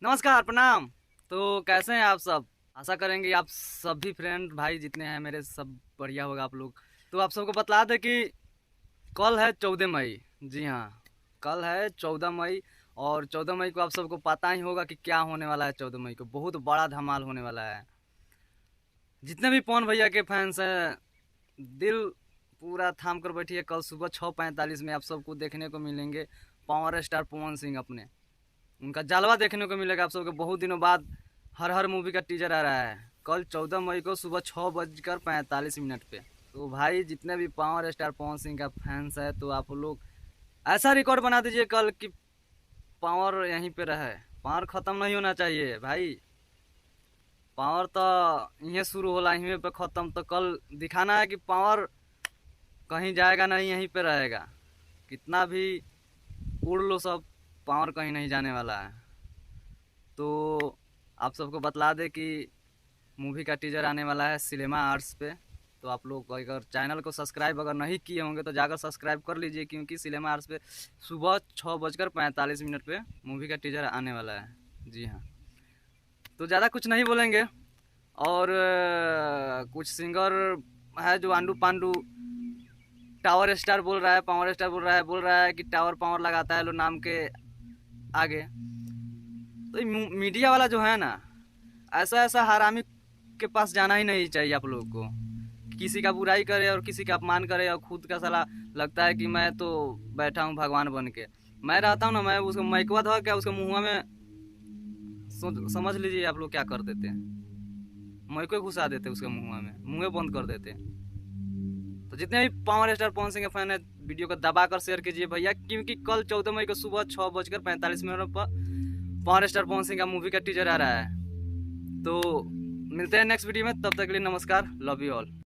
नमस्कार, प्रणाम। तो कैसे हैं आप सब? आशा करेंगे आप सभी फ्रेंड भाई जितने हैं मेरे सब बढ़िया होगा आप लोग। तो आप सबको बतला दें कि कल है 14 मई। जी हाँ, कल है 14 मई। और 14 मई को आप सबको पता ही होगा कि क्या होने वाला है। 14 मई को बहुत बड़ा धमाल होने वाला है। जितने भी पवन भैया के फैंस हैं, दिल पूरा थाम कर बैठिए। कल सुबह 6:45 में आप सबको देखने को मिलेंगे पावर स्टार पवन सिंह अपने। उनका जलवा देखने को मिलेगा आप सबको बहुत दिनों बाद। हर हर मूवी का टीजर आ रहा है कल 14 मई को सुबह 6:45 पे। तो भाई जितने भी पावर स्टार पवन सिंह का फैंस है तो आप लोग ऐसा रिकॉर्ड बना दीजिए कल कि पावर यहीं पे रहे। पावर ख़त्म नहीं होना चाहिए भाई। पावर तो यहीं शुरू होला यहीं पे ख़त्म। तो कल दिखाना है कि पावर कहीं जाएगा नहीं, यहीं पे रहेगा। कितना भी उड़ लो सब, पावर कहीं नहीं जाने वाला है। तो आप सबको बतला दें कि मूवी का टीजर आने वाला है सिनेमा आर्ट्स पे। तो आप लोग अगर चैनल को सब्सक्राइब अगर नहीं किए होंगे तो जाकर सब्सक्राइब कर लीजिए, क्योंकि सिनेमा आर्ट्स पे सुबह 6:45 पे मूवी का टीजर आने वाला है। जी हाँ, तो ज़्यादा कुछ नहीं बोलेंगे। और कुछ सिंगर है जो आंडू पांडू टावर स्टार बोल रहा है, पावर स्टार बोल रहा है कि टावर पावर लगाता है लो नाम के आगे। तो ये मीडिया वाला जो है ना, ऐसा ऐसा हरामी के पास जाना ही नहीं चाहिए आप लोगों को। किसी का बुराई करे और किसी का अपमान करे और खुद का साला लगता है कि मैं तो बैठा हूँ भगवान बन के। मैं रहता हूँ ना, मैं उसको मैकवा धो क्या उसके मुँह में समझ लीजिए आप लोग क्या कर देते। मैको घुसा देते उसके मुँह में, मुँह बंद कर देते। तो जितने भी पावर स्टार पवन सिंह के फैन है वीडियो को दबाकर शेयर कीजिए भैया, क्योंकि कल 14 मई को सुबह 6:45 पर पावर स्टार पवन सिंह का मूवी का टीजर आ रहा है। तो मिलते हैं नेक्स्ट वीडियो में, तब तक के लिए नमस्कार, लव यू ऑल।